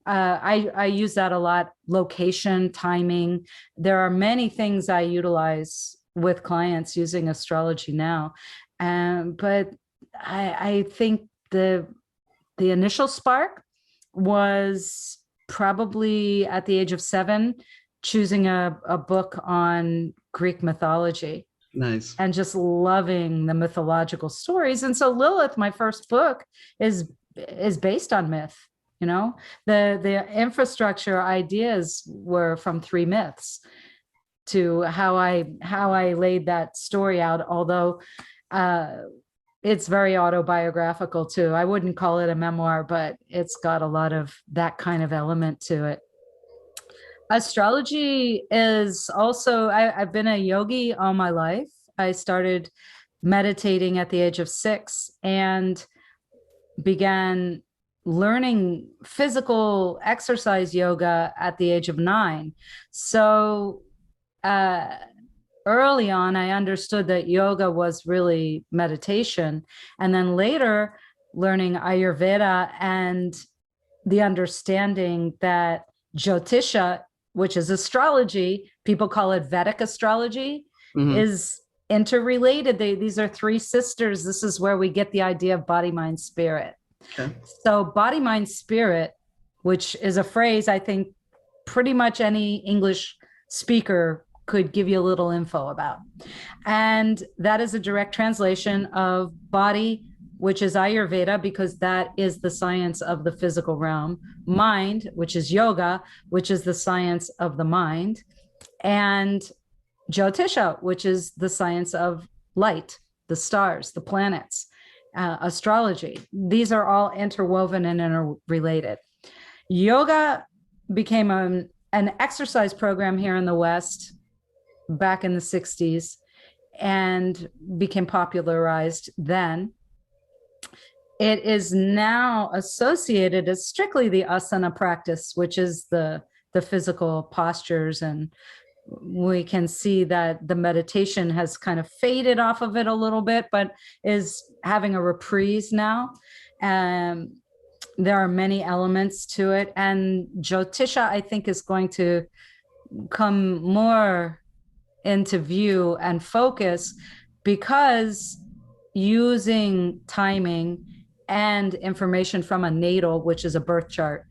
I use that a lot. Location, timing. There are many things I utilize with clients using astrology now, but I think the initial spark was probably at the age of 7, choosing a book on Greek mythology. Nice. And just loving the mythological stories. And so Lilith, my first book, is based on myth. The infrastructure ideas were from 3 myths to how I laid that story out, although it's very autobiographical too. I wouldn't call it a memoir, but it's got a lot of that kind of element to it. Astrology is also, I've been a yogi all my life. I started meditating at the age of 6 and began learning physical exercise yoga at the age of 9. So early on, I understood that yoga was really meditation. And then later, learning Ayurveda and the understanding that Jyotisha, which is astrology, people call it Vedic astrology, is interrelated. These are 3 sisters. This is where we get the idea of body, mind, spirit. Okay. So body, mind, spirit, which is a phrase I think pretty much any English speaker could give you a little info about. And that is a direct translation of body, which is Ayurveda, because that is the science of the physical realm. Mind, which is yoga, which is the science of the mind. And Jyotisha, which is the science of light, the stars, the planets, astrology. These are all interwoven and interrelated. Yoga became an exercise program here in the West back in the 60s and became popularized then. It is now associated as strictly the asana practice, which is the physical postures, and we can see that the meditation has kind of faded off of it a little bit, but is having a reprise now. There are many elements to it, and Jyotisha, I think, is going to come more into view and focus, because using timing and information from a natal, which is a birth chart,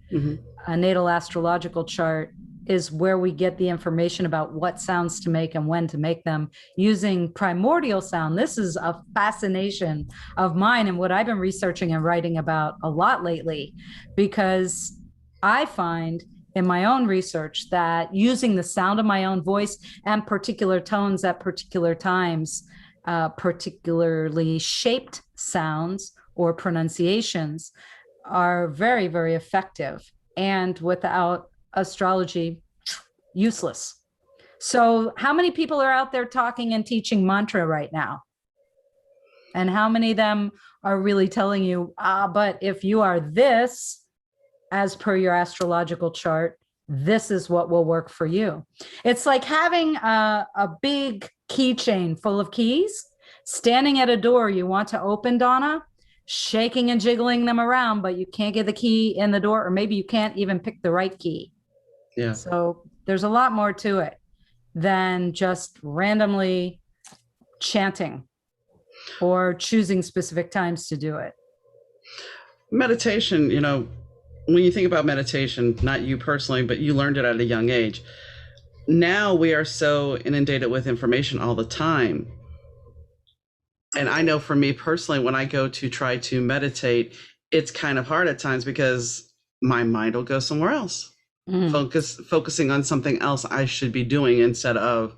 a natal astrological chart, is where we get the information about what sounds to make and when to make them using primordial sound. This is a fascination of mine and what I've been researching and writing about a lot lately, because I find in my own research that using the sound of my own voice and particular tones at particular times, particularly shaped sounds or pronunciations, are very, very effective. And without astrology, useless. So how many people are out there talking and teaching mantra right now? And how many of them are really telling you, but if you are this, as per your astrological chart, this is what will work for you. It's like having a big keychain full of keys, standing at a door you want to open, Donna, shaking and jiggling them around, but you can't get the key in the door, or maybe you can't even pick the right key. Yeah. So there's a lot more to it than just randomly chanting or choosing specific times to do it. Meditation, when you think about meditation, not you personally, but you learned it at a young age. Now we are so inundated with information all the time. And I know for me personally, when I go to try to meditate, it's kind of hard at times because my mind will go somewhere else. Focusing on something else I should be doing instead of,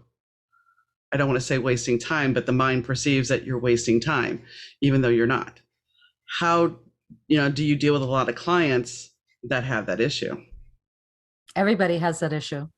I don't want to say wasting time, but the mind perceives that you're wasting time, even though you're not. How, do you deal with a lot of clients that have that issue? Everybody has that issue.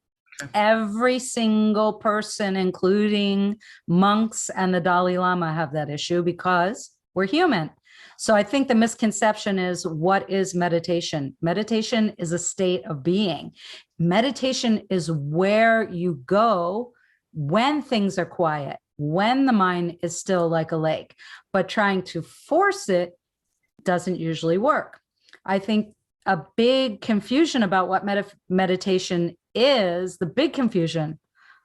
Every single person, including monks and the Dalai Lama, have that issue because we're human. So I think the misconception is, what is meditation? Meditation is a state of being. Meditation is where you go when things are quiet, when the mind is still like a lake, but trying to force it doesn't usually work. I think a big confusion about what meditation is, the big confusion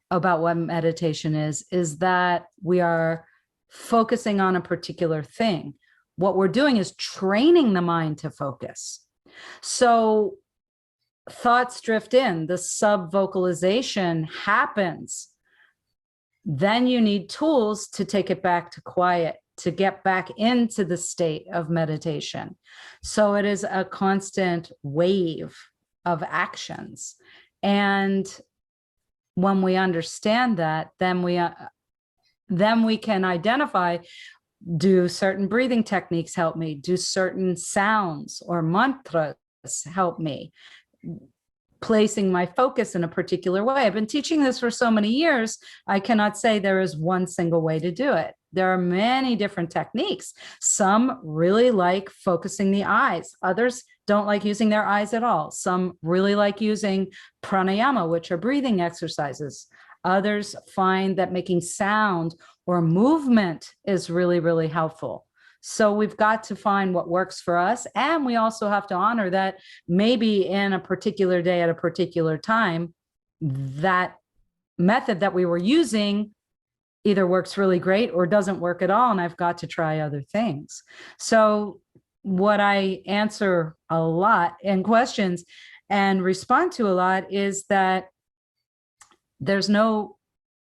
about what meditation is that we are focusing on a particular thing. What we're doing is training the mind to focus. So thoughts drift in, the sub-vocalization happens. Then you need tools to take it back to quiet, to get back into the state of meditation. So it is a constant wave of actions. And when we understand that, then we can identify, do certain breathing techniques help me? Do certain sounds or mantras help me? Placing my focus in a particular way. I've been teaching this for so many years, I cannot say there is one single way to do it. There are many different techniques. Some really like focusing the eyes. Others don't like using their eyes at all. Some really like using pranayama, which are breathing exercises. Others find that making sound or movement is really, really helpful. So we've got to find what works for us. And we also have to honor that maybe in a particular day at a particular time, that method that we were using either works really great or doesn't work at all. And I've got to try other things. So what I answer a lot in questions and respond to a lot is that there's no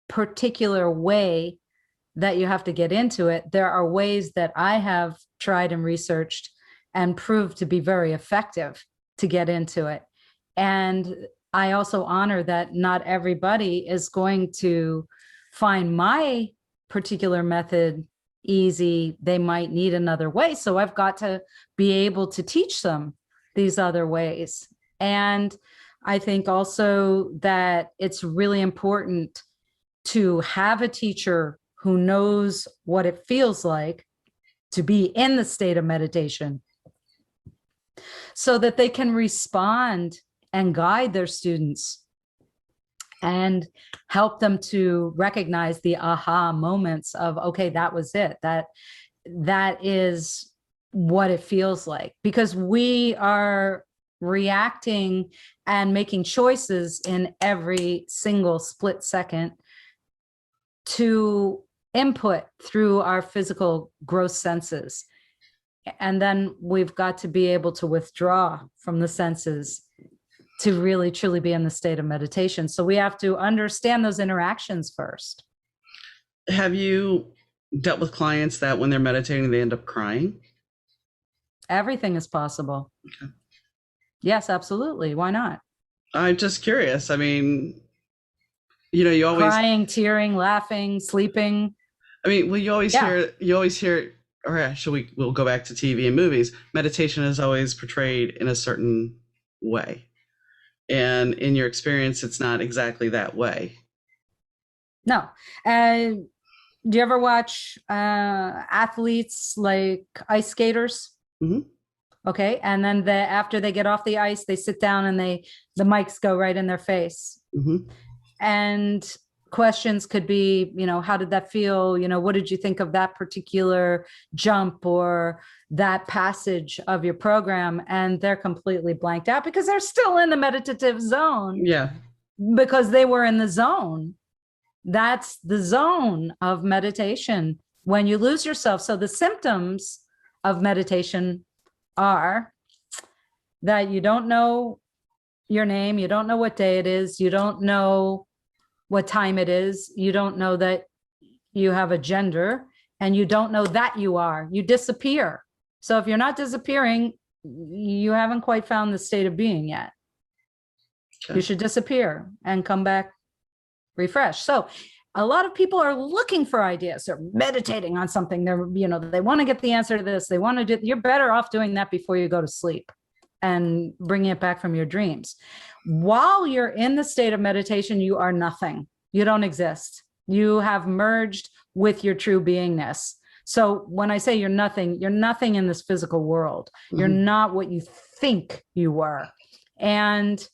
particular way that you have to get into it. There are ways that I have tried and researched and proved to be very effective to get into it. And I also honor that not everybody is going to find my particular method easy. They might need another way. So I've got to be able to teach them these other ways. And I think also that it's really important to have a teacher who knows what it feels like to be in the state of meditation so that they can respond and guide their students and help them to recognize the aha moments of, okay, that was it. That is what it feels like, because we are reacting and making choices in every single split second to input through our physical gross senses. And then we've got to be able to withdraw from the senses to really truly be in the state of meditation. So we have to understand those interactions first. Have you dealt with clients that when they're meditating, they end up crying? Everything is possible. Okay. Yes, absolutely. Why not? I'm just curious. I mean, you always crying, tearing, laughing, sleeping. I mean, well, you always hear, or actually we'll go back to TV and movies. Meditation is always portrayed in a certain way. And in your experience, it's not exactly that way. No. Do you ever watch athletes like ice skaters? Mm-hmm. Okay. And then after they get off the ice, they sit down and the mics go right in their face. Mm-hmm. And questions could be, how did that feel? What did you think of that particular jump or that passage of your program? And they're completely blanked out because they're still in the meditative zone. Yeah. Because they were in the zone. That's the zone of meditation when you lose yourself. So the symptoms of meditation are that you don't know your name, you don't know what day it is, you don't know what time it is, you don't know that you have a gender, and you don't know that you disappear. So if you're not disappearing, you haven't quite found the state of being yet. Okay. You should disappear and come back refreshed. So a lot of people are looking for ideas. They're meditating on something. They want to get the answer to this. They want to do, you're better off doing that before you go to sleep and bringing it back from your dreams. While you're in the state of meditation, you are nothing. You don't exist. You have merged with your true beingness. So when I say you're nothing in this physical world. Mm-hmm. You're not what you think you were. And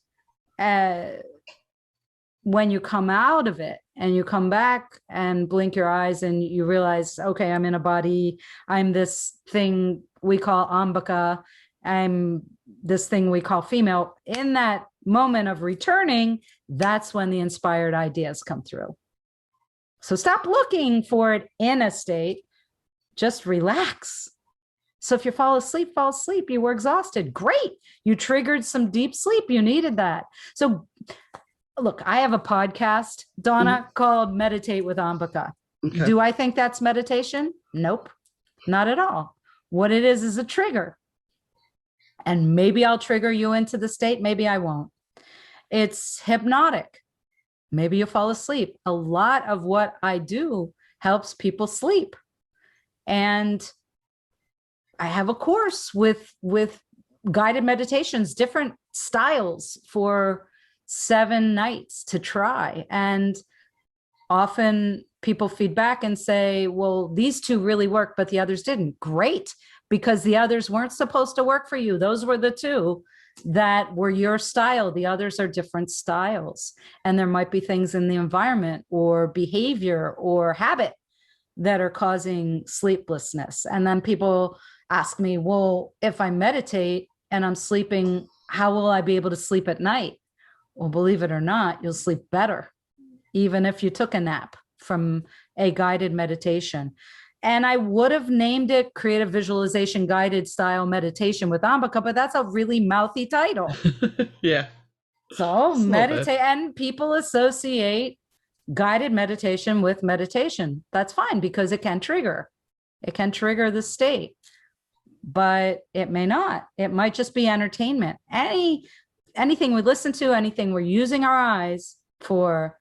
when you come out of it and you come back and blink your eyes and you realize, okay, I'm in a body. I'm this thing we call Ambika. I'm this thing we call female. In that moment of returning, that's when the inspired ideas come through. So stop looking for it in a state. Just relax. So if you fall asleep. You were exhausted. Great. You triggered some deep sleep. You needed that. So look, I have a podcast, Donna, called Meditate with Ambika. Okay. Do I think that's meditation? Nope, not at all. What it is a trigger. And maybe I'll trigger you into the state. Maybe I won't. It's hypnotic. Maybe you'll fall asleep. A lot of what I do helps people sleep. And I have a course with guided meditations, different styles for 7 nights to try. And often people feed back and say, well, these 2 really work, but the others didn't. Great, because the others weren't supposed to work for you. Those were the 2 that were your style. The others are different styles. And there might be things in the environment or behavior or habit that are causing sleeplessness. And then people ask me, well, if I meditate and I'm sleeping, how will I be able to sleep at night? Well, believe it or not, you'll sleep better, even if you took a nap from a guided meditation. And I would have named it Creative Visualization Guided Style Meditation with Ambika, but that's a really mouthy title. Yeah. So meditate, and people associate guided meditation with meditation. That's fine, because it can trigger the state, but it may not. It might just be entertainment. Anything we listen to, anything we're using our eyes for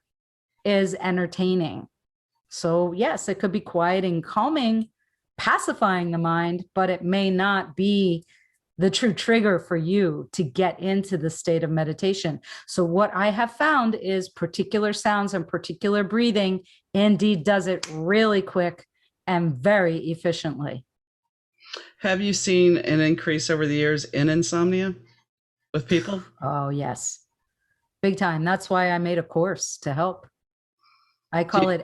is entertaining. So yes, it could be quieting, calming, pacifying the mind, but it may not be the true trigger for you to get into the state of meditation. So what I have found is particular sounds and particular breathing indeed does it really quick and very efficiently. Have you seen an increase over the years in insomnia with people? Oh, yes. Big time. That's why I made a course to help. I call it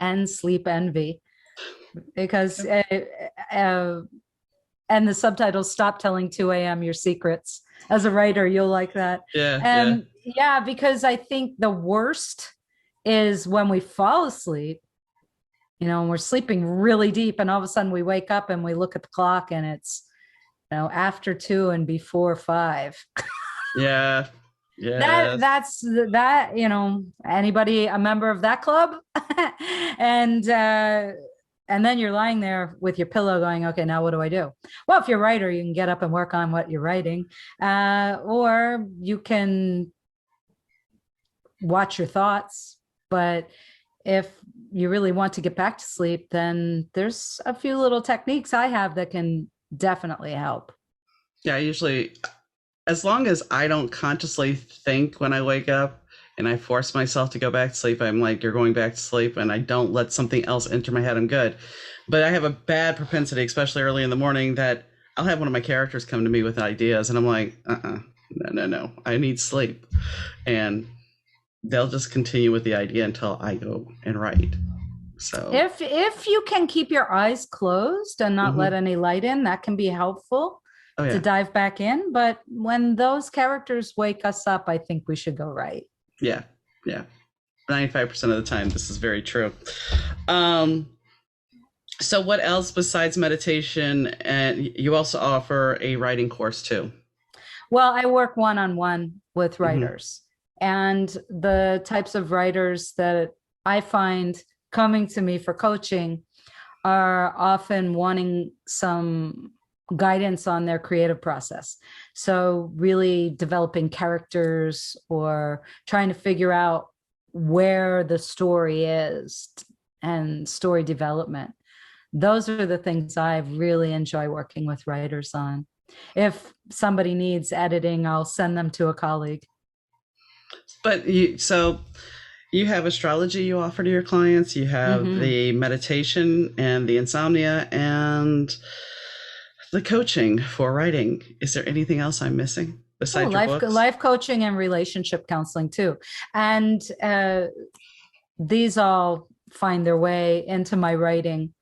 end sleep envy, because and the subtitle, Stop Telling 2 a.m. Your Secrets. As a writer, you'll like that. Yeah. And yeah, because I think the worst is when we fall asleep, and we're sleeping really deep, and all of a sudden we wake up and we look at the clock and it's, after 2 and before 5. Yeah. Yeah. That's anybody a member of that club? And then you're lying there with your pillow going, okay, now what do I do? Well, if you're a writer, you can get up and work on what you're writing, or you can watch your thoughts. But if you really want to get back to sleep, then there's a few little techniques I have that can definitely help. Yeah, usually, as long as I don't consciously think when I wake up and I force myself to go back to sleep, I'm like, you're going back to sleep, and I don't let something else enter my head, I'm good. But I have a bad propensity, especially early in the morning, that I'll have one of my characters come to me with ideas, and I'm like, no, I need sleep. And they'll just continue with the idea until I go and write. So if you can keep your eyes closed and not let any light in, that can be helpful to dive back in. But when those characters wake us up, I think we should go write. Yeah. 95% of the time, this is very true. So what else besides meditation? And you also offer a writing course too. Well, I work one-on-one with writers, and the types of writers that I find coming to me for coaching are often wanting some guidance on their creative process. So really developing characters or trying to figure out where the story is and story development. Those are the things I really enjoy working with writers on. If somebody needs editing, I'll send them to a colleague. But you have astrology you offer to your clients. You have the meditation and the insomnia and the coaching for writing. Is there anything else I'm missing besides your books? Life coaching and relationship counseling too. And these all find their way into my writing.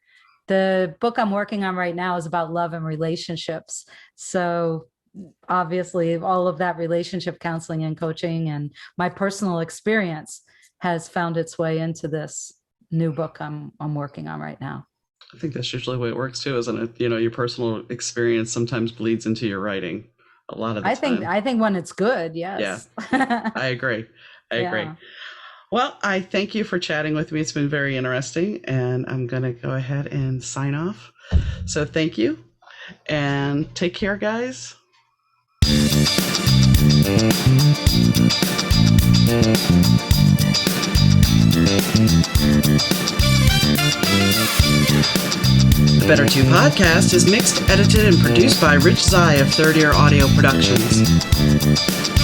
The book I'm working on right now is about love and relationships. So obviously all of that relationship counseling and coaching and my personal experience has found its way into this new book I'm working on right now. I think that's usually the way it works too, isn't it? Your personal experience sometimes bleeds into your writing a lot of the time. I think when it's good, yes. Yeah, I agree. I agree. Well, I thank you for chatting with me. It's been very interesting, and I'm going to go ahead and sign off. So thank you, and take care, guys. The Better 2 podcast is mixed, edited, and produced by Rich Zai of Third Ear Audio Productions.